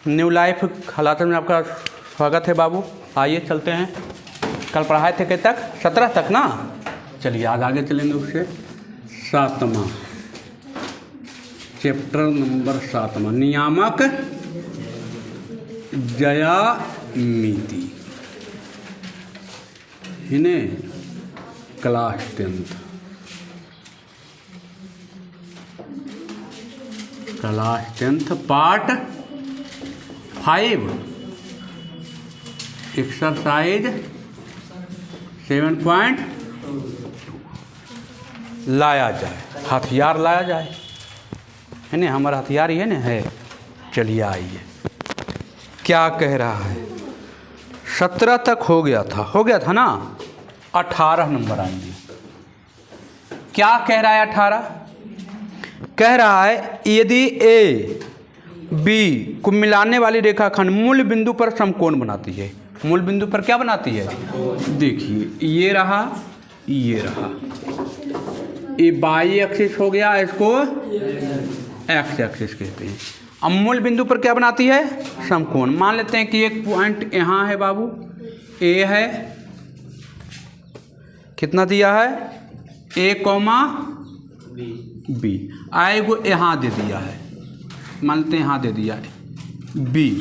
New life हालात में आपका स्वागत है बाबू। आइए चलते हैं। कल पढ़ाए थे कितने तक? 17 तक ना। चलिए आज आगे चलेंगे उससे। 7वां चैप्टर नंबर 7वां, नियामक ज्यामिति, इन्हें क्लास 10th पार्ट 5 एक्सरसाइज 7.2 लाया जाए, हथियार लाया जाए, है ना। हमारा हथियार ये ना है। चलिए आइए, क्या कह रहा है। 17 तक हो गया था ना। 18 नंबर आएंगे। क्या कह रहा है? 18 कह रहा है यदि ए बी को मिलाने वाली रेखाखंड मूल बिंदु पर समकोण बनाती है। मूल बिंदु पर क्या बनाती है? देखिए ये रहा, ये रहा, ये बाई एक्सिस हो गया, इसको एक्स एक्सिस कहते हैं। अब मूल बिंदु पर क्या बनाती है? समकोण। मान लेते हैं कि एक पॉइंट यहाँ है बाबू, ए है, कितना दिया है? ए कॉमा बी। आई को यहाँ दे दिया है, मान लेते हैं यहाँ दे दिया है बी।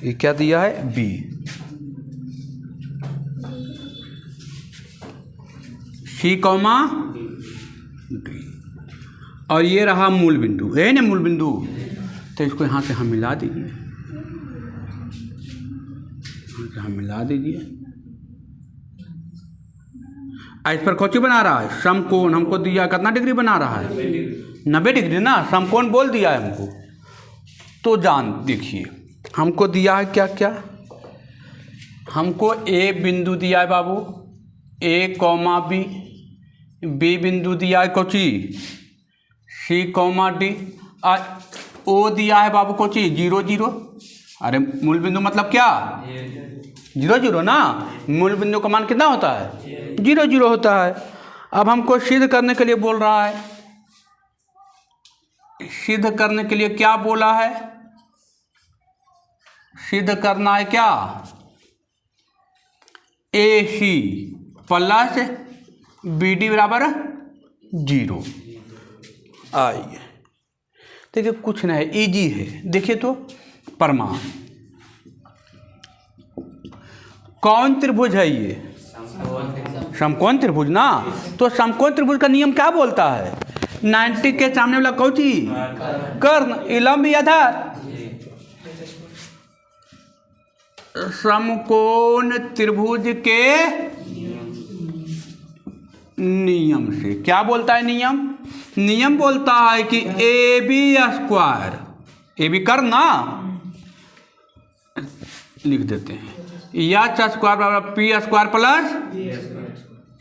ये क्या दिया है? बी। C comma D. और ये रहा मूल बिंदु, है ना मूल बिंदु। तो इसको यहाँ से हम मिला दीजिए, यहाँ मिला दीजिए। इस पर कौची बना रहा है? समकोण। हमको दिया कितना डिग्री बना रहा है? 90 डिग्री ना। समकोण बोल दिया है हमको। तो जान देखिए हमको दिया है क्या क्या। हमको ए बिंदु दिया है बाबू, ए कॉमा बी। बी बिंदु दिया है कोची? C comma D. ओ दिया है बाबू कोची? 0 0। अरे मूल बिंदु मतलब क्या? 0 0 ना। मूल बिंदु का मान कितना होता है? 0 0 होता है। अब हमको सिद्ध करने के लिए बोल रहा है। सिद्ध करने के लिए क्या बोला है? सिद्ध करना है क्या? ए सी प्लस बी डी बराबर 0। आइए देखिए, कुछ नहीं है, इजी है। देखिए तो प्रमाण। कौन त्रिभुज है ये? समकोण त्रिभुज ना। तो समकोण त्रिभुज का नियम क्या बोलता है? 90 के सामने वाला कौची? कर्ण। इलंब या आधार। समकोण त्रिभुज के नियम से क्या बोलता है? नियम बोलता है कि A B square, A B कर्ण ना, लिख देते हैं, एच स्क्वायर बराबर पी स्क्वायर प्लस,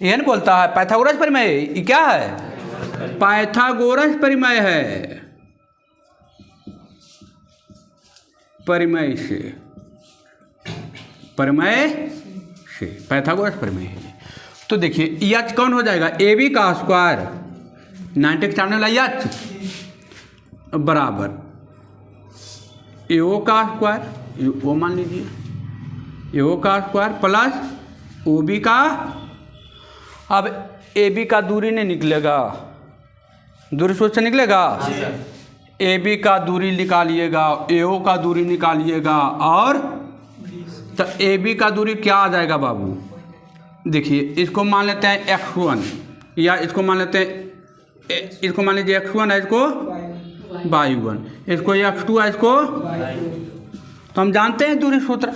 यह नहीं बोलता है पाइथागोरस परिमेय। ये क्या है? पाइथागोरस परिमेय है। परिमेय से पाइथागोरस परिमेय है। तो देखिए एच कौन हो जाएगा? ए बी का स्क्वायर, 90 के सामने वाला एच बराबर ए ओ का स्क्वायर, ओ मान लीजिए, ए ओ का स्क्वायर प्लस ओ बी का। अब ए बी का दूरी नहीं निकलेगा, दूरी सूत्र से निकलेगा। ए बी का दूरी निकालिएगा, ए ओ का दूरी निकालिएगा, और तो ए बी का दूरी क्या आ जाएगा बाबू? देखिए इसको मान लेते हैं x1, या इसको मान लेते हैं, इसको मान लीजिए x1 है, इसको y1, इसको x2 है, इसको। तो हम जानते हैं दूरी सूत्र?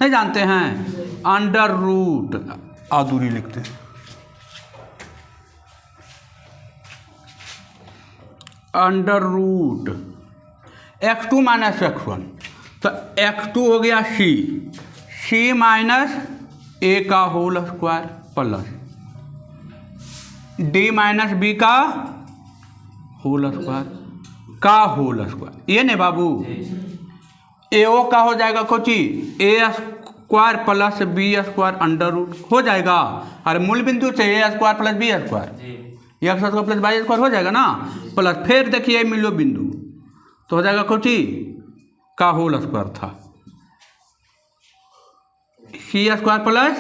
नहीं जानते हैं। अंडर रूट आ दूरी लिखते हैं, under root x2 minus x1। तो x2 हो गया सी माइनस ए का whole square plus D minus B का होल स्क्वायर, ये नहीं बाबू। ए ओ का हो जाएगा कोची? A square plus B square under root हो जाएगा। अरे मूल बिंदु से A square plus B square, X square plus Y square हो जाएगा ना, प्लस फिर देखिए मिलो बिंदु, तो हो जाएगा कोची का होल स्क्वायर था, सी स्क्वायर प्लस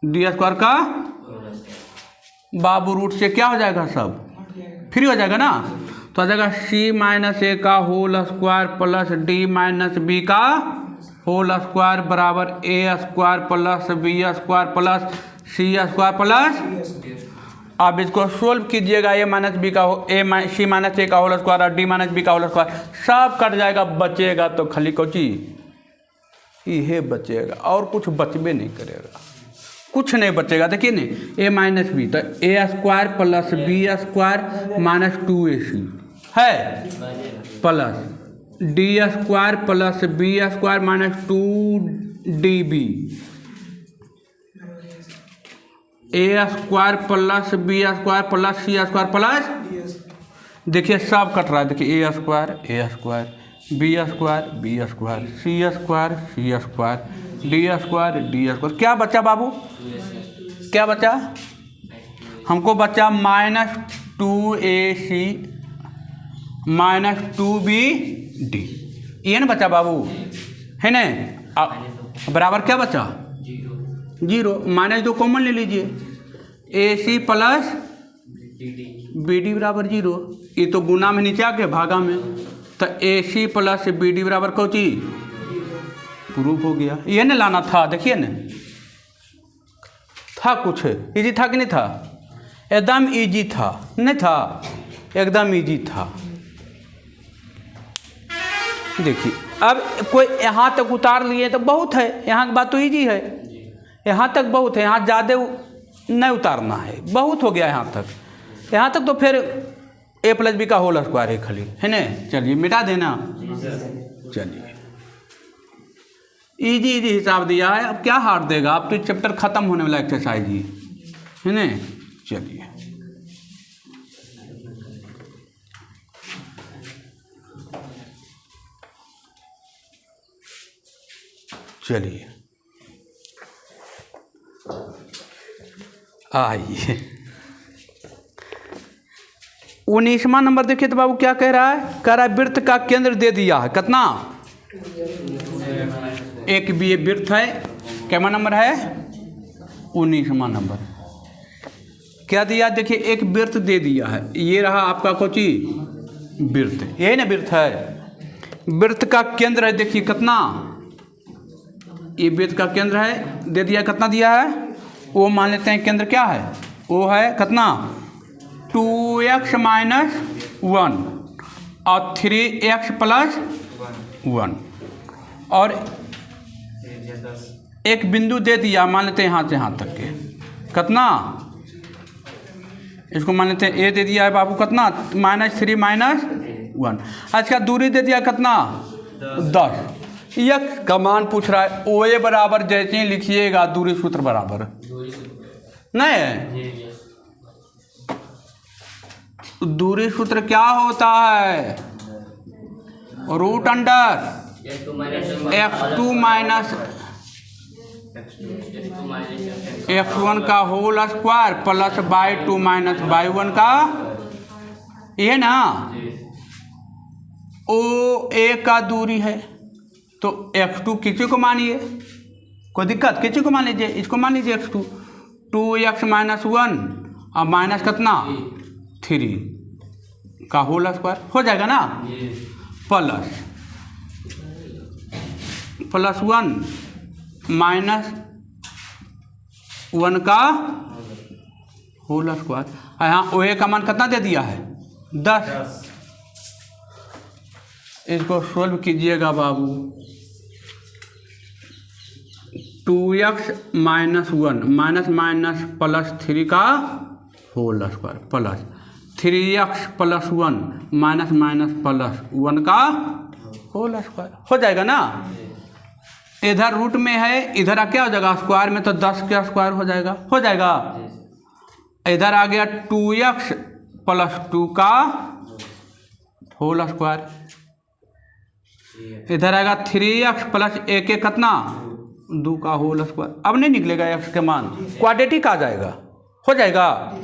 डी स्क्वायर का बाबू रूट से क्या हो जाएगा, सब फ्री हो जाएगा ना। तो आ जाएगा सी माइनस ए का whole square plus D minus B का होल स्क्वायर बराबर A square plus B square plus C square plus. अब इसको सोल्व कीजिएगा, ए माइनस बी का सी माइनस ए का होल स्क्वायर और डी माइनस बी का होल स्क्वायर सब कट जाएगा, बचेगा तो खाली कोची ये बचेगा और कुछ बचबे नहीं करेगा, कुछ नहीं बचेगा। देखिए ना ए माइनस बी तो A square plus B square minus 2ac है plus D square plus B square minus 2db, A square plus B square plus C square plus, देखिए सब कट रहा है, देखिए A square B square C square D square क्या बचा बाबू, क्या बचा हमको, बचा -2ac -2bd, ये ना बचा बाबू, है ना। बराबर क्या बचा 0, -2 कॉमन ले लीजिए, ac प्लस bd बराबर 0, ये तो गुना में नीचे आके भागा में, तो ac प्लस bd बराबर कोची प्रूफ हो गया। ये ना लाना था, देखिए ना था कुछ इजी था कि नहीं था, एकदम इजी था, नहीं था एकदम इजी था। देखिए अब कोई यहाँ तक उतार लिए तो बहुत है, यहाँ की बात तो इजी है, यहाँ तक बहुत है, यहाँ ज़्यादा नहीं उतारना है, बहुत हो गया यहाँ तक तो फिर ए प्लस बी का होल स्क्वायर है खाली, है ना। चलिए मिटा देना, चलिए इजी हिसाब दिया है, अब क्या हार्ड देगा, अब तो चैप्टर खत्म होने वाला एक्सरसाइज ही है ना। चलिए चलिए आइए 19वां नंबर देखिए तो बाबू क्या कह रहा है, कह रहा है वृत्त का केंद्र दे दिया है, कितना एक भी वृत्त है, क्या नंबर है 19वां नंबर, क्या दिया देखिए एक वृत्त दे दिया है, ये रहा आपका कोची वृत्त, यही ना वृत्त है, वृत्त का केंद्र है देखिए कितना, ये वृत्त का केंद्र है, दे दिया कितना दिया है, वो मान लेते हैं केंद्र क्या है, वो है कितना 2x - 1 और 3x + 1 और एक बिंदु दे दिया, मान लेते हैं यहाँ से यहाँ तक के कितना, इसको मान लेते हैं ए दे दिया है बाबू कितना -3 - 1, अच्छा दूरी दे दिया कितना 10, यह कमान पूछ रहा है ओ ए बराबर जैसे ही लिखिएगा दूरी सूत्र बराबर नहीं है, दूरी सूत्र क्या होता है √x2 - x1 का whole square plus y2 - y1 का, ये ना ओ ए का दूरी है तो x2 किसी को मानिए, कोई दिक्कत किसी को मान लीजिए, इसको मान लीजिए x2 2x - 1 और माइनस कितना 3 का होल स्क्वायर हो जाएगा ना, प्लस 1 - 1 का होल स्क्वायर, यहाँ ओ ए का मान कितना दे दिया है 10, इसको सोल्व कीजिएगा बाबू 2x - 1 माइनस प्लस 3 का whole square plus 3x + 1 minus plus 1 का होल स्क्वायर हो जाएगा ना। इधर रूट में है, इधर क्या हो जाएगा स्क्वायर में, तो 10 का स्क्वायर हो जाएगा, इधर आ गया 2x + 2 का होल स्क्वायर, इधर आएगा 3x + 1 कितना 2 का होल स्क्वायर, अब नहीं निकलेगा x के मान, क्वाड्रेटिक आ जाएगा, हो जाएगा।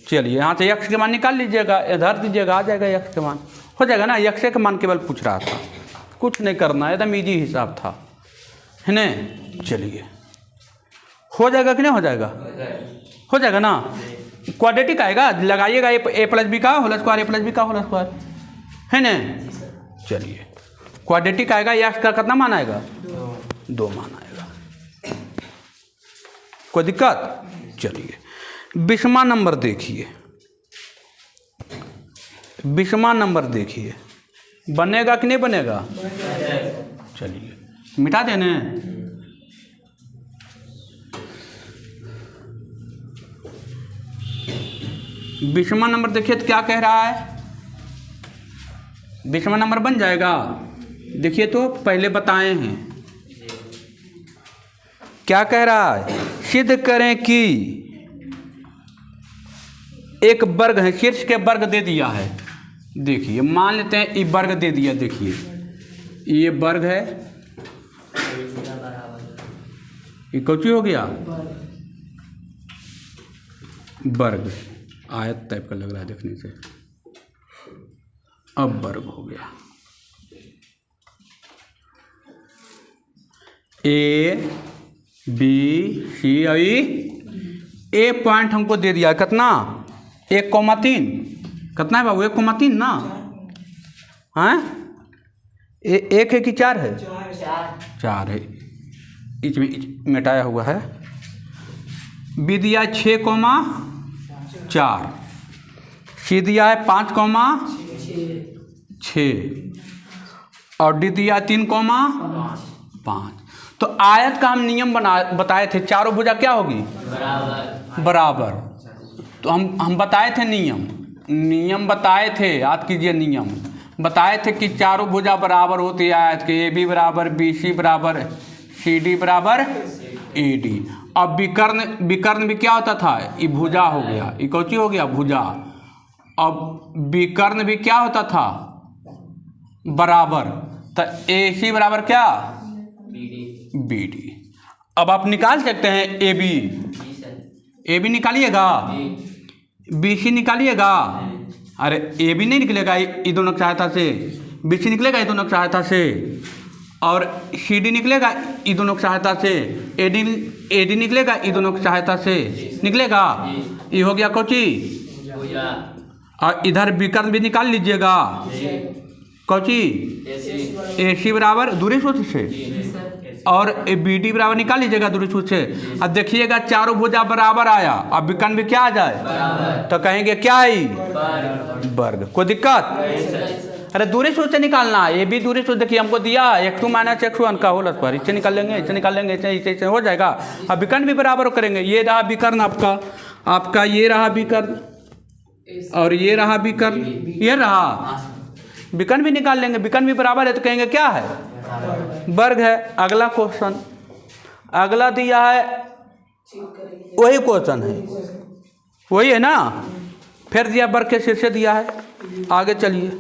चलिए यहाँ से x के मान निकाल लीजिएगा, इधर दीजिएगा आ जाएगा x के मान, हो जाएगा ना। यक्षे का मान केवल पूछ रहा था, कुछ नहीं करना, एकदम ईजी हिसाब था, है ना। चलिए हो जाएगा कि नहीं हो जाएगा? हो जाएगा ना। क्वाड्रेटिक आएगा, लगाइएगा ए प्लस बी का होल स्क्वायर, ए प्लस बी का होल स्क्वायर, है ना। चलिए क्वाड्रेटिक आएगा, यक्स का कितना मान आएगा? 2 मान आएगा। कोई दिक्कत? चलिए 20वां नंबर देखिए, 20वां नंबर देखिए, बनेगा कि नहीं बनेगा? चलिए मिटा देने। 20वां नंबर देखिए तो क्या कह रहा है? 20वां नंबर बन जाएगा। देखिए तो पहले बताए हैं, क्या कह रहा है? सिद्ध करें कि एक वर्ग है, शीर्ष के वर्ग दे दिया है। देखिए मान लेते हैं ये वर्ग दे दिया, देखिए ये वर्ग है, ये कौची हो गया? वर्ग, आयत टाइप का लग रहा है देखने से, अब वर्ग हो गया। A B C I, A point हमको दे दिया कितना? 1,3। कितना है बाबू? 1,3 ना? हाँ, एक है कि 4 है? 4 है, इसमें मिटाया हुआ है। बी दिया 6,4, सी दिया है 5,6 और डी दिया 3,5। तो आयत का हम नियम बताए थे, चारों भुजा क्या होगी? बराबर। तो हम बताए थे नियम बताए थे, याद कीजिए, नियम बताए थे कि चारों भुजा बराबर होती है आयत के। ए बी बराबर बी सी बराबर सी डी बराबर ए डी। अब विकर्ण भी क्या होता था? ये भुजा हो गया, ये कौची हो गया? भुजा। अब विकर्ण भी क्या होता था? बराबर। तो ए सी बराबर क्या? B D. अब आप निकाल सकते हैं ए बी, ए बी निकालिएगा, बी सी निकालिएगा। अरे ए बी नहीं निकलेगा ये दोनों की सहायता से, बी सी निकलेगा ये दोनों की सहायता से, और सी डी निकलेगा ये दोनों की सहायता से, ए डी निकलेगा ये दोनों की सहायता से, निकलेगा। ये हो गया कौची? और इधर विकर्ण भी निकाल लीजिएगा, कौची? ए सी बराबर दूरी सूत्र से, और बी डी बराबर निकाल लीजिएगा दूरी सूत्र से। अब देखिएगा चारों भुजा बराबर आया, अब विकर्ण भी क्या आ जाए? तो कहेंगे क्या आई? वर्ग। कोई दिक्कत? अरे दूरी सूत्र से निकालना, ये भी दूरी सूत्र देखिए हमको दिया x2 - x1 का होल स्क्वायर, इससे निकाल लेंगे, इससे निकाल लेंगे, इससे हो जाएगा। अब विकर्ण भी बराबर करेंगे। ये रहा विकर्ण आपका ये रहा विकर्ण, और ये रहा विकर्ण, ये रहा विकर्ण भी निकाल लेंगे। विकर्ण भी बराबर है तो कहेंगे क्या है? वर्ग है। अगला क्वेश्चन, अगला दिया है, वही क्वेश्चन है, वही है ना। फिर दिया वर्ग के शीर्ष दिया है। आगे चलिए,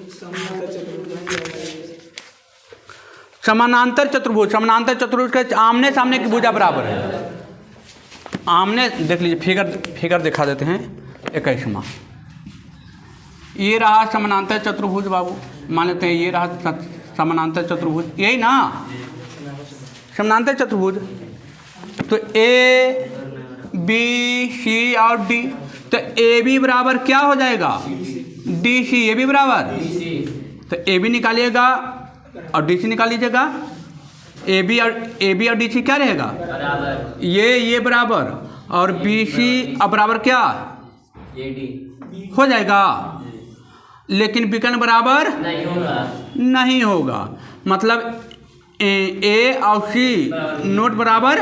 समानांतर चतुर्भुज, समानांतर चतुर्भुज के आमने सामने की भुजा बराबर है। आमने देख लीजिए, फिगर दिखा देते हैं। 21वां, ये रहा समानांतर चतुर्भुज बाबू, मान लेते हैं ये रहा समानांतर चतुर्भुज, यही ना समानांतर चतुर्भुज। तो ए बी सी और डी, तो ए बी बराबर क्या हो जाएगा? D C. ए बी बराबर, तो ए बी निकालिएगा और डी सी निकाल लीजिएगा। ए बी और डी सी क्या रहेगा? ये बराबर, और बी सी अब बराबर क्या हो जाएगा? लेकिन विकर्ण बराबर नहीं होगा। मतलब ए और सी नोट बराबर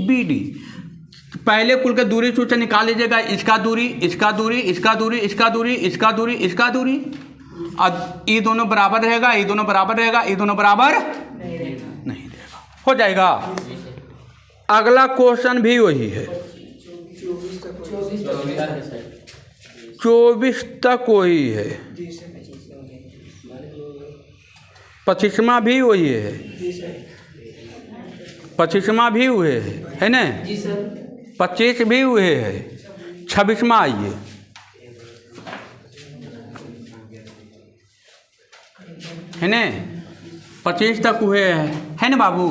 बी डी। पहले कुल के दूरी सूत्र निकाल लीजिएगा, इसका दूरी, इसका दूरी, इसका दूरी, इसका दूरी, इसका दूरी, इसका दूरी। अब ये दोनों बराबर रहेगा, ये दोनों बराबर रहेगा, ये दोनों बराबर नहीं रहेगा, हो जाएगा। अगला क्वेश्चन भी वही है, 24 तक वही है, 25वां भी वही है, 25वां भी हुए है ना, 25 भी हुए है, 26वां आइए। है ना, 25 तक हुए है ना बाबू।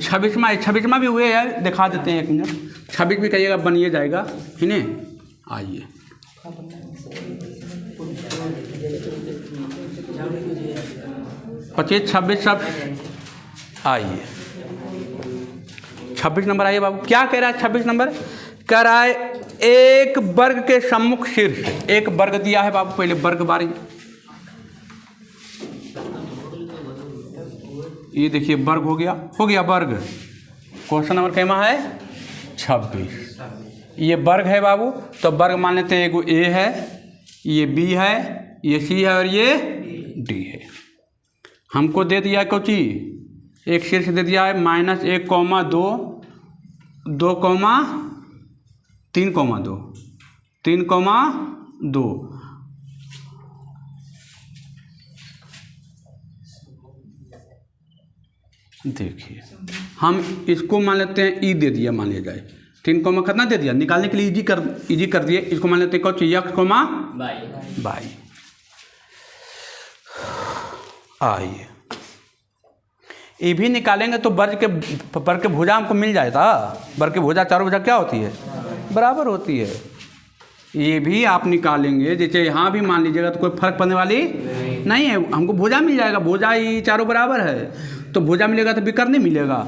26वां भी हुए है, दिखा देते हैं 1 मिनट। 26 भी कहिएगा बनिए जाएगा, है ना। आइए 25, 26 सब आइए। 26 नंबर आइए बाबू। क्या कह रहा है 26 नंबर? कह रहा है एक वर्ग के सम्मुख शीर्ष, एक वर्ग दिया है बाबू, पहले वर्ग बारी। ये देखिए वर्ग हो गया वर्ग। क्वेश्चन नंबर कैमा है 26। ये वर्ग है बाबू, तो वर्ग मान लेते हैं, एगो ए है, ये बी है, ये सी है और ये डी है। हमको दे दिया कोची, एक शीर्ष दे दिया है -1, 2, 2, 3, 2, 3, 2। देखिए हम इसको मान लेते हैं ई दे दिया, मान लिया जाए 3 कोमा कितना दे दिया, निकालने के लिए इजी कर दिए। इसको मान लेते हैं कौन सी, x, y। आइए ये भी निकालेंगे तो वर्ग के भुजा हमको मिल जाएगा। वर्ग की भुजा, चारों भुजा क्या होती है, बराबर होती है। ये भी आप निकालेंगे, जैसे यहाँ भी मान लीजिएगा तो कोई फर्क पड़ने वाली नहीं है, हमको भुजा मिल जाएगा। भुजा ही चारों बराबर है, तो भुजा मिलेगा तो विकर्ण नहीं मिलेगा।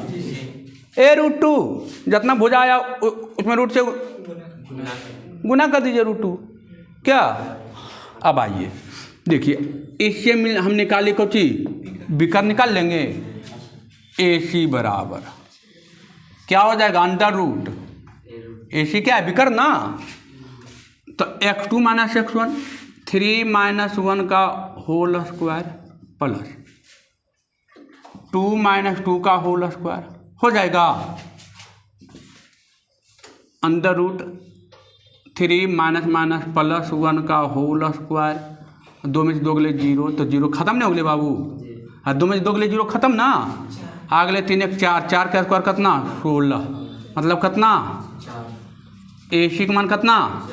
a√2 जितना भुजा आया उसमें रूट से गुना कर दीजिए √2। क्या, अब आइए देखिए, इससे हम निकाले को चीज विकर्ण निकाल लेंगे। AC बराबर क्या हो जाएगा, √। AC क्या है, विकर्ण ना। तो x2 - x1, 3 - 1 का होल स्क्वायर प्लस 2 - 2 का होल स्क्वायर हो जाएगा √3 प्लस 1 का होल स्क्वायर। 2 में से 2 गले 0, तो 0 खत्म नहीं हो गए बाबू। 2 में से 2 गले 0 खत्म ना, अगले 3 1 4, 4 का स्क्वायर कितना 16, मतलब कितना AC का मान कितना,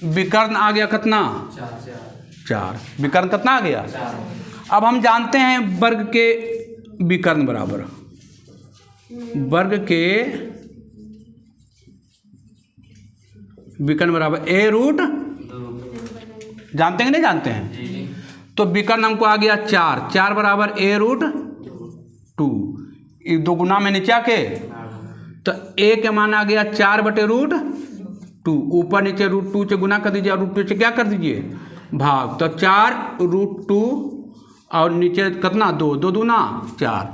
विकर्ण आ गया कितना 4, विकर्ण कितना आ गया। अब हम जानते हैं वर्ग के विकर्ण बराबर, वर्ग के विकर्ण बराबर a√2, जानते हैं कि नहीं जानते हैं। तो विकर्ण हमको आ गया 4, 4 बराबर a√2। ये 2 गुना में नीचे आके, तो a के मान आ गया 4/√2, ऊपर नीचे √2 से गुना कर दीजिए और √2 से क्या कर दीजिए भाग। तो 4√2 और नीचे कितना 2, 2 दूना 4।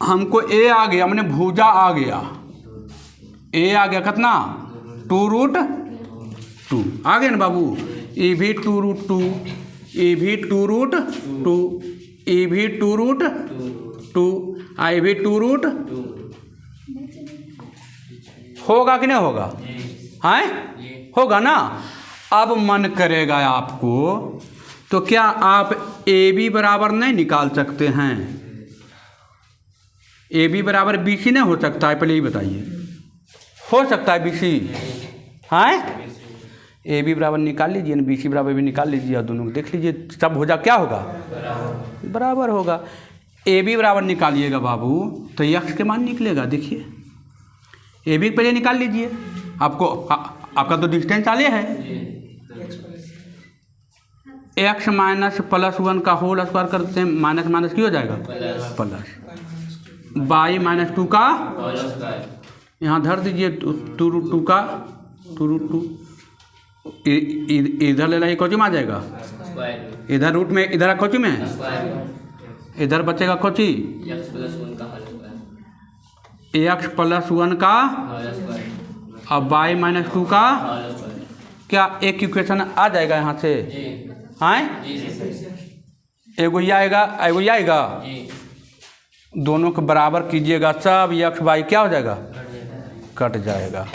हमको a आ गया, मैंने भुजा आ गया, a आ गया कितना 2√2 आ गया ना बाबू। ये भी 2√2, ये भी 2√2, ये भी 2√2, ये भी 2√2। होगा कि नहीं होगा, हाँ होगा ना। अब मन करेगा आपको, तो क्या आप AB बराबर नहीं निकाल सकते हैं। AB बराबर BC नहीं हो सकता है, पहले ही बताइए। हो सकता है BC, हाँ AB बराबर निकाल लीजिए ना, BC बराबर भी निकाल लीजिए और दोनों को देख लीजिए, सब हो जा क्या होगा बराबर होगा। AB बराबर निकालिएगा बाबू तो x के मान निकलेगा। देखिए AB पहले निकाल लीजिए, आपको आपका तो डिस्टेंस आले है। x - +1 का होल स्क्वायर करते हैं, माइनस माइनस की हो जाएगा प्लस, y - 2 का यहाँ धर दीजिए 2√2 का 2√2, इधर ले लाइए कोची में आ जाएगा, इधर रूट में, इधर कोची में, इधर बचेगा कोची x + 1 का और y - 2 का। क्या एक इक्वेशन आ जाएगा यहाँ से, हाँ एगो ये आएगा, एगो ये आएगा, दोनों को बराबर कीजिएगा, सब x y क्या हो जाएगा कट जाएगा,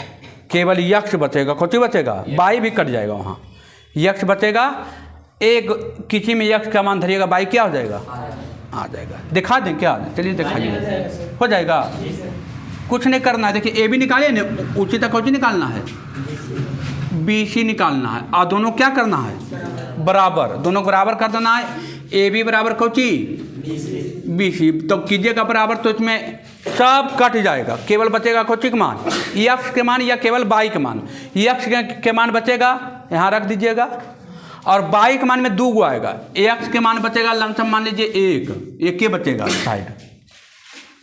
केवल x बचेगा। कौन बचेगा, y भी कट जाएगा, वहाँ x बचेगा। एक किसी में x का मान धरिएगा, y क्या हो जाएगा आ जाएगा। दिखा दें क्या, चलिए दिखाइए, हो जाएगा। कुछ नहीं करना है, देखिए ए भी निकालिए ना, उसी तक कौन निकालना है BC निकालना है, और दोनों क्या करना है बराबर, दोनों बराबर कर देना है। ए बी बराबर कौची बी सी, तो कीजिएगा बराबर, तो इसमें सब कट जाएगा, केवल बचेगा कौची का मान, एक्स के मान या केवल वाई के मान। एक्स के मान बचेगा, यहाँ रख दीजिएगा, और वाई के मान में 2 गो आएगा। एक्स के मान बचेगा लमसम मान लीजिए एक ही बचेगा, साइड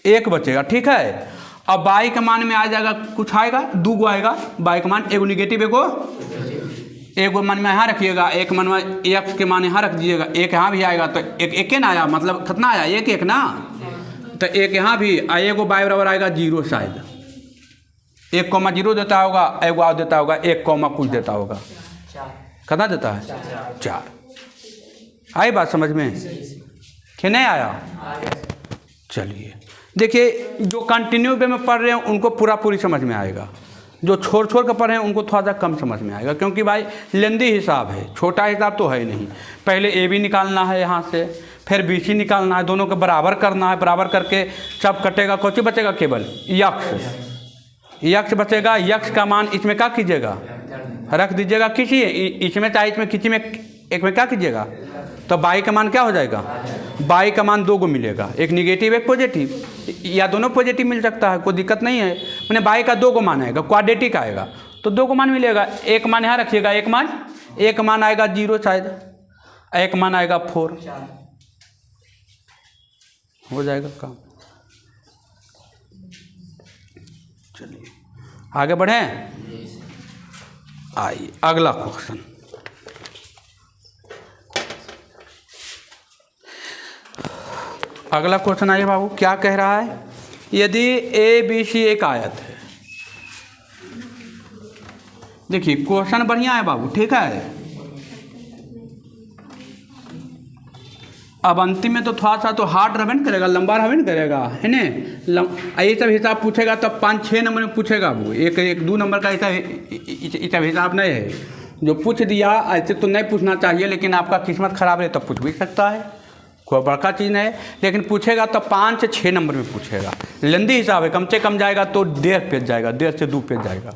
एक बचेगा, ठीक है। अब वाई के मान में आ जाएगा, कुछ आएगा 2 गो आएगा वाई का मान, एगो निगेटिव एगो मन में यहाँ रखिएगा, एक मन में एक्स के मान यहाँ रख दीजिएगा, एक यहाँ भी आएगा, तो एक ना आया, मतलब कितना आया, एक ना, तो एक यहाँ भी एगो वाई बराबर आएगा 0 शायद, 1,0 देता होगा, एगो और देता होगा 1, कुछ देता होगा, कितना देता है 4। आई बात समझ में कि नहीं आया? चलिए देखिए, जो कंटिन्यू वे में पढ़ रहे हैं उनको पूरी समझ में आएगा, जो छोड़ कर पढ़े हैं उनको थोड़ा सा कम समझ में आएगा, क्योंकि भाई लेंदी हिसाब है, छोटा हिसाब तो है ही नहीं। पहले ए बी निकालना है यहाँ से, फिर बी सी निकालना है, दोनों को बराबर करना है, बराबर करके सब कटेगा, कौची बचेगा केवल यक्ष बचेगा। यक्ष का मान इसमें क्या कीजिएगा, रख दीजिएगा किसी, इसमें चाहे इसमें किसी में एक में क्या कीजिएगा, तो बाई का मान क्या हो जाएगा, बाई का मान 2 गो मिलेगा, एक निगेटिव एक पॉजिटिव, या दोनों पॉजिटिव मिल सकता है, कोई दिक्कत नहीं है। मैंने बाई का 2 गो मान आएगा, क्वाड्रेटिक आएगा, तो 2 गो मान मिलेगा। एक मान यहाँ रखिएगा, एक मान आएगा 0 शायद, एक मान आएगा 4, हो जाएगा काम। चलिए आगे बढ़ें, आइए अगला क्वेश्चन। अगला क्वेश्चन आइए बाबू, क्या कह रहा है, यदि ए बी सी एक आयत है। देखिए क्वेश्चन बढ़िया है बाबू, ठीक है। अब अंतिम में तो थोड़ा सा तो हार्ड रहबे न करेगा, लंबा रहबे न करेगा, है न। ये सब हिसाब पूछेगा तब 5-6 नंबर में पूछेगा वो, एक 2 नंबर का हिसाब नहीं है। जो पूछ दिया ऐसे तो नहीं पूछना चाहिए, लेकिन आपका किस्मत खराब है तब पूछ भी सकता है, कोई बड़का चीज़ नहीं है, लेकिन पूछेगा तो 5-6 नंबर में पूछेगा। लेंदी हिसाब है, कम से कम जाएगा तो 1.5 पेज जाएगा, 1.5 से 2 पेज जाएगा।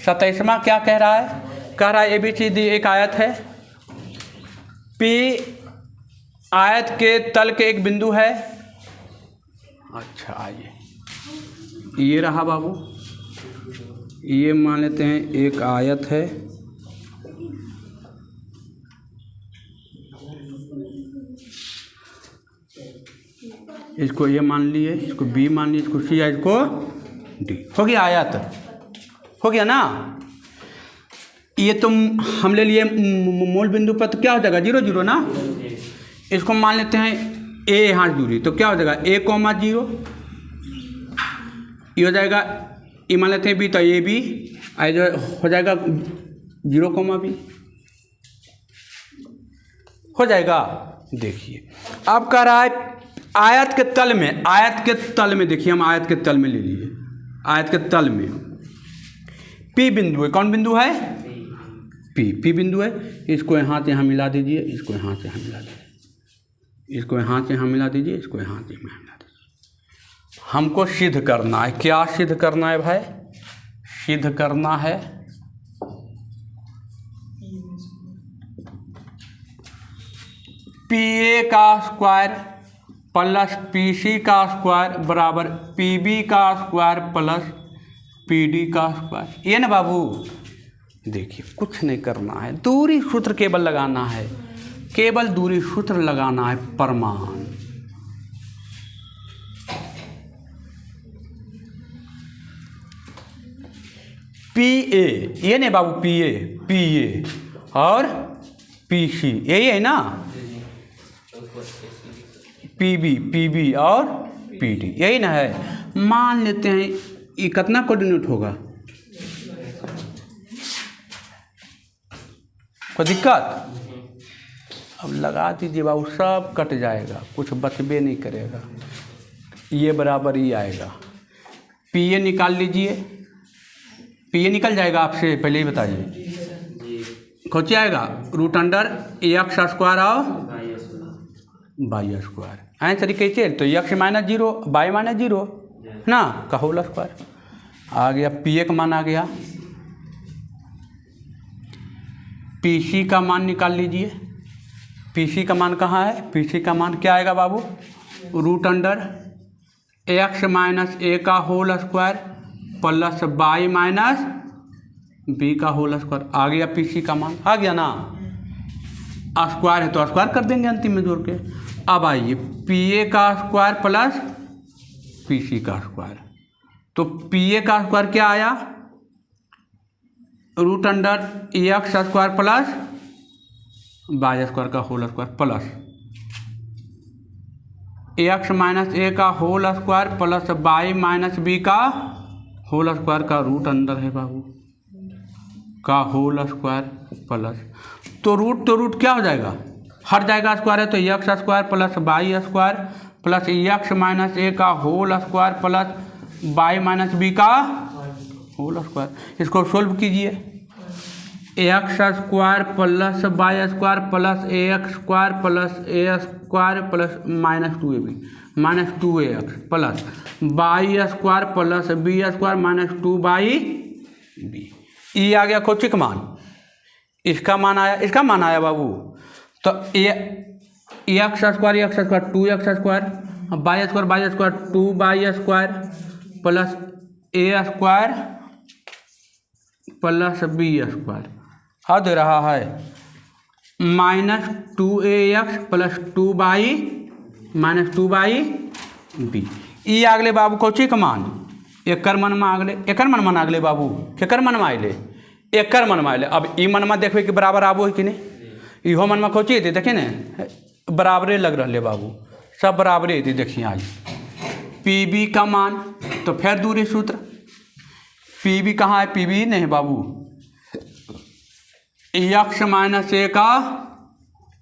27वां क्या कह रहा है, कह रहा है ए बी सी डी एक आयत है, पी आयत के तल के एक बिंदु है। अच्छा आइए, ये रहा बाबू, ये मान लेते हैं एक आयत है, इसको ये मान लिए, इसको बी मान लिए, इसको सी, इसको डी, हो गया आयत, हो गया ना। ये तो हम ले लिए मूल बिंदु पर, तो क्या हो जाएगा 0 0 ना। इसको मान लेते हैं ए यहाँ दूरी, तो क्या हो जाएगा A,0, ये हो जाएगा, ये मान लेते हैं बी, तो ए बी जो हो जाएगा 0,B हो जाएगा। देखिए अब कह रहा है आयत के तल में, देखिए हम आयत के तल में ले लिए, आयत के तल में P बिंदु है, कौन बिंदु है, P बिंदु है। इसको यहाँ से यहाँ मिला दीजिए, इसको यहाँ से यहाँ मिला दीजिए, इसको यहाँ से यहाँ मिला दीजिए, इसको यहाँ से यहाँ मिला दीजिए। हमको सिद्ध करना है, क्या सिद्ध करना है भाई, सिद्ध करना है PA का स्क्वायर प्लस PC का स्क्वायर बराबर PB का स्क्वायर प्लस PD का स्क्वायर। ये ना बाबू, देखिए कुछ नहीं करना है, दूरी सूत्र केवल लगाना है, केवल दूरी सूत्र लगाना है, परमान। PA, ये नहीं बाबू, PA और PC, यही है ना, PB और PD, यही ना है। मान लेते हैं ये कितना कोऑर्डिनेट होगा, कोई दिक्कत, अब लगा दीजिए बाबू, सब कट जाएगा, कुछ बचबे नहीं करेगा। ये बराबर ही आएगा, PA निकाल लीजिए, PA निकल जाएगा आपसे, पहले ही बताइए कौन आएगा, √x² और y स्क्वायर, ऐसे तरीके से। तो x -0 y -0 ना का होल स्क्वायर आ गया, PA का मान आ गया। पीसी का मान निकाल लीजिए। पीसी का मान कहाँ है? पीसी का मान क्या आएगा बाबू? Root under X minus A का whole square plus Y minus B का होल स्क्वायर। आ गया पीसी का मान, आ गया ना। स्क्वायर है तो स्क्वायर कर देंगे अंतिम में जोड़ के। अब आइए पी ए का स्क्वायर प्लस पीसी का स्क्वायर। तो पी ए का स्क्वायर क्या आया? Root under X square plus Y square का whole square plus X minus A का whole square plus Y minus B का होल स्क्वायर का रूट अंडर है बाबू का होल स्क्वायर प्लस, तो रूट क्या हो जाएगा? हट जाएगा, स्क्वायर है तो X square plus Y square plus X minus A का whole square plus Y minus B का होल स्क्वायर। इसको सोल्व कीजिए। X square plus Y square plus A X square plus A square plus minus 2ab minus 2ax plus Y square plus B square minus 2b। ये आ गया कोचिक मान, इसका मान आया, इसका मान आया बाबू। तो X square 2x square Y square 2y square plus A square plus B square हाँ दे रहा है minus 2ax plus 2y minus 2b। ई आगले बाबू कोची का मान एकर मन में आगले, एकर मन में आगले बाबू, केकर मन में आइले? एकर मन में आइले। अब ई मन में देखबे कि बराबर आबो है कि नहीं? इहो मन में कोची थी देखिए ना, बराबरे लग रहे बाबू, सब बराबरे थी। देखिए आज पी बी का मान, तो फिर दूरी सूत्र पी बी कहाँ है? पी बी नहीं बाबू, एक्स माइनस ए का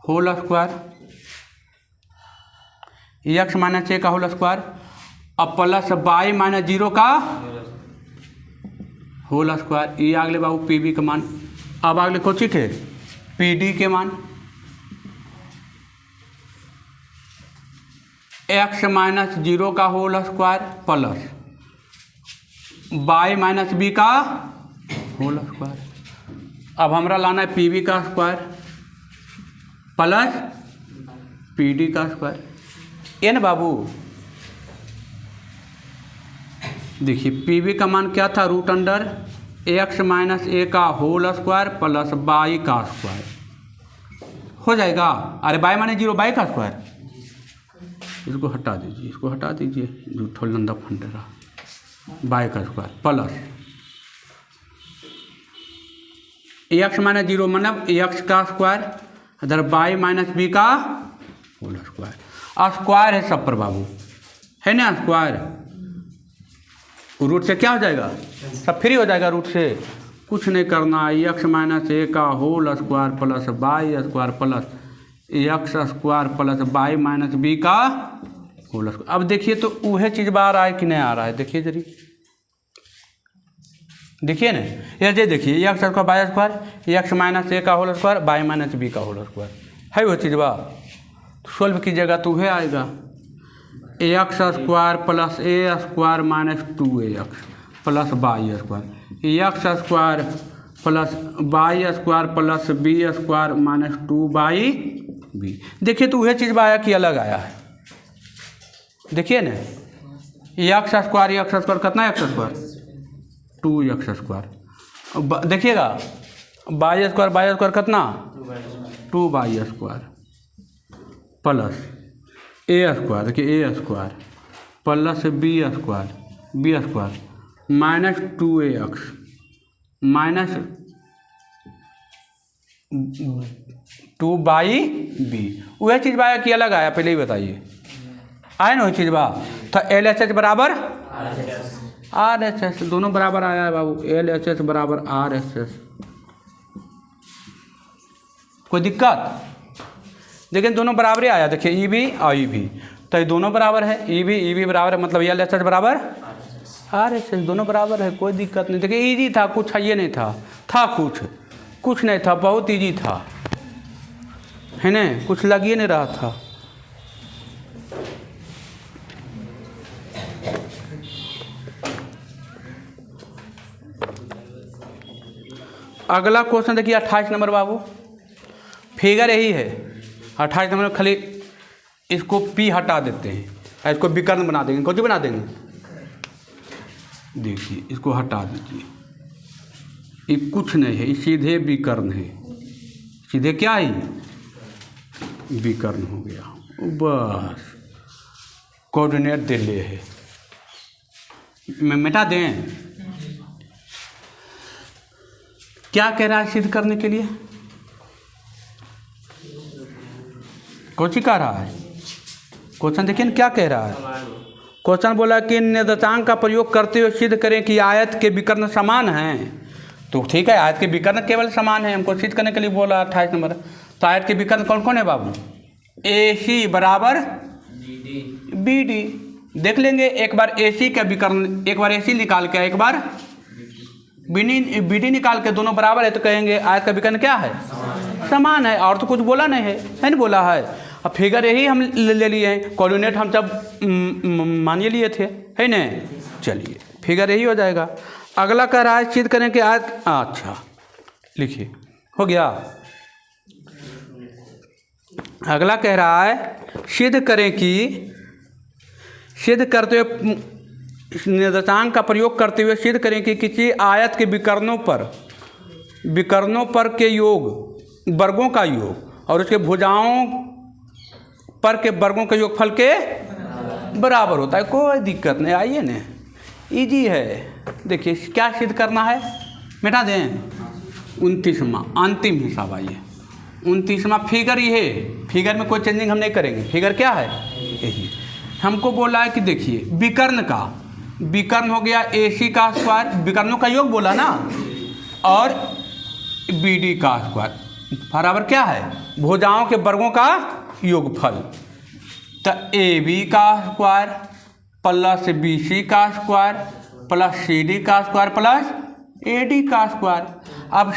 whole square, X minus A का होल स्क्वायर अब प्लस वाई माइनस 0 का होल स्क्वायर। ये अगले बाबू पी बी का मान। अब अगले कोची थे पी डी के मान, एक्स माइनस 0 का whole square plus Y minus B का होल स्क्वायर। अब हमरा लाना है पी बी का स्क्वायर प्लस पी डी का स्क्वायर। ये ना बाबू देखिए पी बी का मान क्या था? Root under X minus A का होल स्क्वायर प्लस वाई का स्क्वायर हो जाएगा। अरे वाई माइनस 0 वाई का स्क्वायर, इसको हटा दीजिए, इसको हटा दीजिए, झूठो लंदा फंडे रहा। वाई का स्क्वायर प्लस एक्स माइनस 0 मतलब एक्स का स्क्वायर इधर वाई माइनस बी का होल स्क्वायर। स्क्वायर है सब पर बाबू, है ना स्क्वायर। रूट से क्या हो जाएगा? सब फ्री हो जाएगा रूट से, कुछ नहीं करना। एक्स माइनस ए का whole square plus Y square plus X square plus Y minus B का होल स्क्वायर। अब देखिए तो वह चीज़ आ रहा है कि नहीं आ रहा है? देखिए जरी, देखिए ना ये देखिए X square Y square X minus A का whole square Y minus B का होल स्क्वायर है वह चीज़ बा। सोल्व कीजिएगा तो वह आएगा X square plus A square minus 2ax plus Y square, X square plus Y square plus B square minus 2b। देखिए तो वह चीज़ आया कि अलग आया है? देखिए ना एक्स स्क्वायर कितना एक्स स्क्वायर 2x स्क्वायर। देखिएगा वाई स्क्वायर कितना 2y square plus A square, देखिए A square plus B square minus 2ax minus 2b। वह चीज़ आया कि अलग आया? पहले ही बताइए, आया ना वही चीज़ बा। तो LHS बराबर RHS, दोनों बराबर आया है बाबू। LHS बराबर RHS, कोई दिक्कत? लेकिन दोनों बराबर ही आया। देखिए ई भी और ई भी, तो ये दोनों बराबर है। ई भी बराबर है, मतलब LHS बराबर RHS, दोनों बराबर है, कोई दिक्कत नहीं। देखिए इजी था, कुछ ये नहीं था कुछ नहीं था, बहुत इजी था, है ना, कुछ लग ही नहीं रहा था। अगला क्वेश्चन देखिए 28 नंबर बाबू, फिगर यही है 28 नंबर में, खाली इसको पी हटा देते हैं, इसको विकर्ण बना देंगे। कौन सी बना देंगे? देखिए इसको हटा दीजिए, ये कुछ नहीं है, ये सीधे विकर्ण है, सीधे क्या है? विकर्ण हो गया, बस कोऑर्डिनेट दे लिए है। मैं मिटा दें? क्या कह रहा है सिद्ध करने के लिए? कौन सी कह रहा है? क्वेश्चन देखिए ना क्या कह रहा है। क्वेश्चन बोला कि निर्देशांक का प्रयोग करते हुए सिद्ध करें कि आयत के विकर्ण समान हैं। तो ठीक है, आयत के विकर्ण केवल समान है, हमको सिद्ध करने के लिए बोला 28 नंबर। तो आयत के विकर्ण कौन कौन है बाबू? AC बराबर BD। देख लेंगे एक बार AC का विकर्ण, एक बार AC निकाल के एक बार BD निकाल के, दोनों बराबर है तो कहेंगे आयत का विकर्ण क्या है? समान है। और तो कुछ बोला नहीं है, नहीं बोला है। अब फिगर यही हम ले लिए हैं, कोऑर्डिनेट हम सब मानिए लिए थे, है ना। चलिए फिगर यही हो जाएगा। अगला कह रहा है सिद्ध करें कि आयत, अच्छा लिखिए, हो गया। अगला कह रहा है सिद्ध करें कि, सिद्ध करते हुए निर्देशांक का प्रयोग करते हुए सिद्ध करें कि किसी आयत के विकर्णों पर के योग, वर्गों का योग और उसके भुजाओं पर के वर्गों के योगफल के बराबर होता है। कोई दिक्कत नहीं, आइए ना, इजी है। देखिए क्या सिद्ध करना है, मिटा दें। 29वां अंतिम हिसाब, आइए 29वां फिगर ये है। फिगर में कोई चेंजिंग हम नहीं करेंगे। फिगर क्या है? यही हमको बोला है कि देखिए विकर्ण हो गया AC का स्क्वायर, विकर्णों का योग बोला ना, और BD का स्क्वायर बराबर क्या है? भुजाओं के वर्गों का योगफल। तो AB का स्क्वायर प्लस BC का स्क्वायर प्लस CD का स्क्वायर प्लस AD का स्क्वायर। अब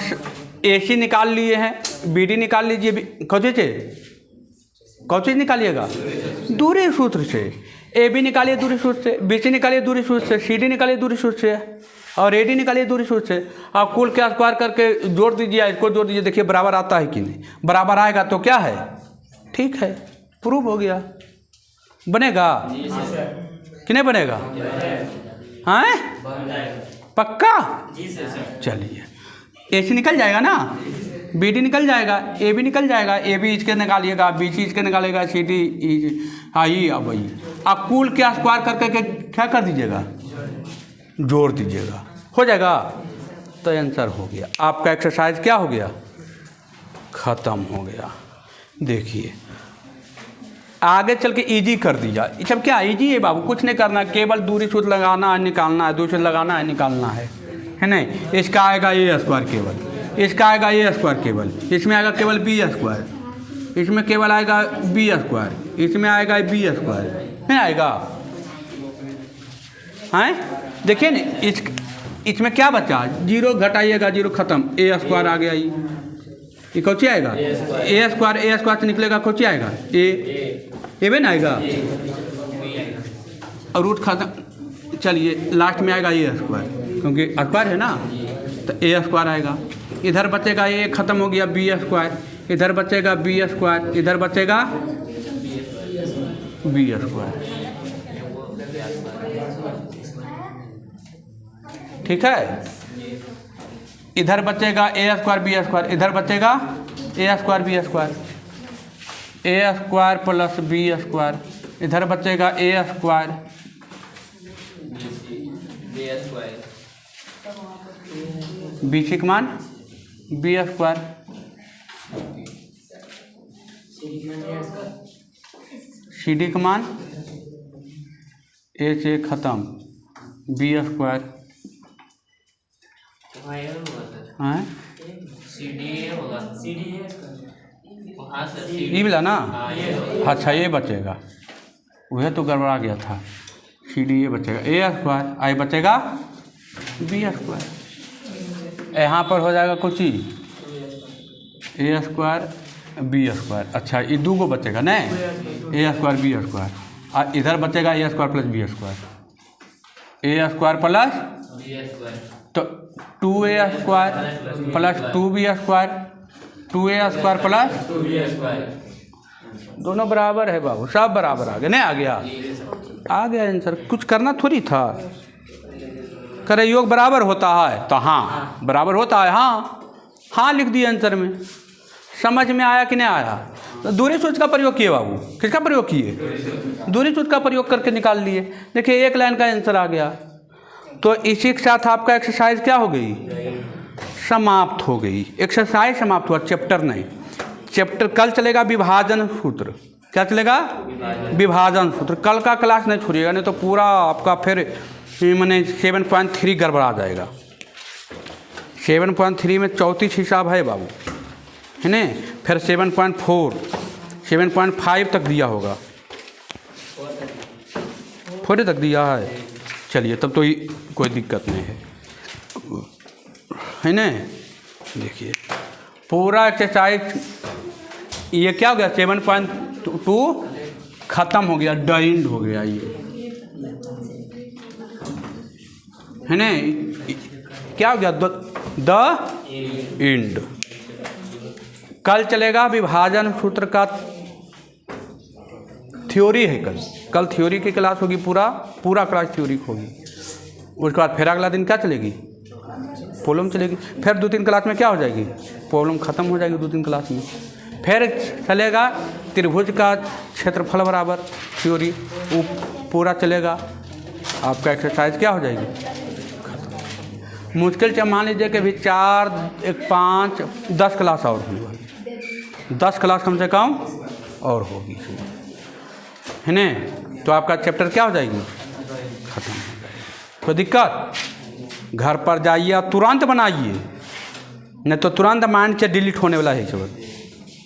AC निकाल लिए हैं, BD निकाल लीजिए। कौन चीज़ निकालिएगा? दूरी सूत्र से। AB निकालिए दूरी सूत्र से, BC निकालिए दूरी सूत्र से, CD निकालिए दूरी सूत्र से, और AD निकालिए दूरी सूत्र से। आप कुल के स्क्वायर करके जोड़ दीजिए, इसको जोड़ दीजिए, देखिए बराबर आता है कि नहीं। बराबर आएगा तो क्या है? ठीक है, प्रूव हो गया। बनेगा कि नहीं बनेगा? हाँ पक्का? चलिए AC निकल जाएगा ना, BD निकल जाएगा, AB निकल जाएगा, AB इसके निकालिएगा, BC इसके निकालेगा, CD आई। अब वही आप कुल के स्क्वायर करके क्या कर दीजिएगा? जोड़ दीजिएगा, हो जाएगा। तो आंसर हो गया आपका। एक्सरसाइज क्या हो गया? ख़त्म हो गया। देखिए आगे चल के इजी कर दिया। सब क्या इजी है बाबू, कुछ नहीं करना, केवल दूरी सूत्र लगाना है, निकालना है, दूरी सूत्र लगाना है, निकालना है नहीं। इसका आएगा A स्क्वायर केवल, इसका आएगा A स्क्वायर केवल, इसमें आएगा केवल B स्क्वायर, इसमें केवल आएगा B स्क्वायर, इसमें आएगा B स्क्वायर, नहीं आएगा? हैं देखिए न, इसमें क्या बचा? 0 घटाइएगा 0 खत्म, A स्क्वायर आ गया। ये कौन सी आएगा? A स्क्वायर से निकलेगा कौन सी आएगा? ए में ना आएगा, और रूट खत्म। चलिए लास्ट में आएगा A स्क्वायर, क्योंकि स्क्वायर है ना, तो A स्क्वायर आएगा। इधर बचेगा A, खत्म हो गया B स्क्वायर, इधर बचेगा B स्क्वायर, इधर बचेगा B स्क्वायर। ठीक है, इधर बचेगा A स्क्वायर B स्क्वायर, इधर बचेगा A square B square, A square plus B square, इधर बचेगा A स्क्वायर BC का मान B स्क्वायर, CD का मान A से खत्म B स्क्वायर। हाँ ये मिला ना? अच्छा ये बचेगा, वह तो गड़बड़ा गया था। CD ये बचेगा A स्क्वायर, आई बचेगा B स्क्वायर। यहाँ पर हो जाएगा कुछ ही A स्क्वायर B स्क्वायर। अच्छा ये दो को बचेगा नहीं, A स्क्वायर B स्क्वायर, और इधर बचेगा A square plus B square, A square plus. तो 2a square plus 2b square, 2a square plus 2b square, दोनों बराबर है बाबू, सब बराबर आ गया, नहीं आ गया? आ गया आंसर, कुछ करना थोड़ी था। करे योग बराबर होता है तो हाँ बराबर होता है, हाँ लिख दिए आंसर में। समझ में आया कि नहीं आया? तो दूरी सूत्र का प्रयोग किए बाबू, किसका प्रयोग किए? दूरी सूत्र का प्रयोग करके निकाल लिए। देखिए एक लाइन का आंसर आ गया। तो इसी के साथ आपका एक्सरसाइज क्या हो गई? समाप्त हो गई। एक्सरसाइज समाप्त हुआ, चैप्टर नहीं। चैप्टर कल चलेगा विभाजन सूत्र। क्या चलेगा? विभाजन सूत्र। कल का क्लास नहीं छोड़िएगा, नहीं तो पूरा आपका फिर मैंने 7.3 गड़बड़ा जाएगा। 7.3 में 34 हिसाब है बाबू, है ना? फिर 7.4, 7.5 तक दिया होगा, 4 तक दिया है। चलिए तब तो कोई दिक्कत नहीं है ना? देखिए पूरा एक्सरसाइज ये क्या हो गया? 7.2 ख़त्म हो गया, द एंड हो गया ये, है ना? क्या हो गया? The end. कल चलेगा विभाजन सूत्र का थ्योरी है। कल थ्योरी की क्लास होगी, पूरा क्लास थ्योरी होगी। उसके बाद फिर अगला दिन क्या चलेगी? प्रॉब्लम चलेगी। फिर 2-3 क्लास में क्या हो जाएगी? प्रॉब्लम ख़त्म हो जाएगी 2-3 क्लास में। फिर चलेगा त्रिभुज का क्षेत्रफल बराबर थ्योरी, वो पूरा चलेगा। आपका एक्सरसाइज क्या हो जाएगी? खत्म। मुश्किल से मान लीजिए कि अभी 4, 1, 5, 10 क्लास और होने वाली, 10 क्लास कम से कम और होगी, है ना? तो आपका चैप्टर क्या हो जाएगी? खत्म हो जाएगी। कोई दिक्कत? घर पर जाइए और तुरंत बनाइए, नहीं तो तुरंत माइंड से डिलीट होने वाला है सब,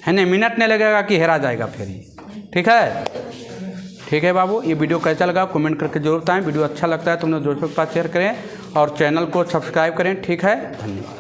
है ना? मिनट नहीं लगेगा कि हेरा जाएगा फिर ये। ठीक है? ठीक है बाबू, ये वीडियो कैसा लगा कमेंट करके जरूर बताएं। वीडियो अच्छा लगता है तो अपने दोस्तों के पास शेयर करें और चैनल को सब्सक्राइब करें। ठीक है, धन्यवाद।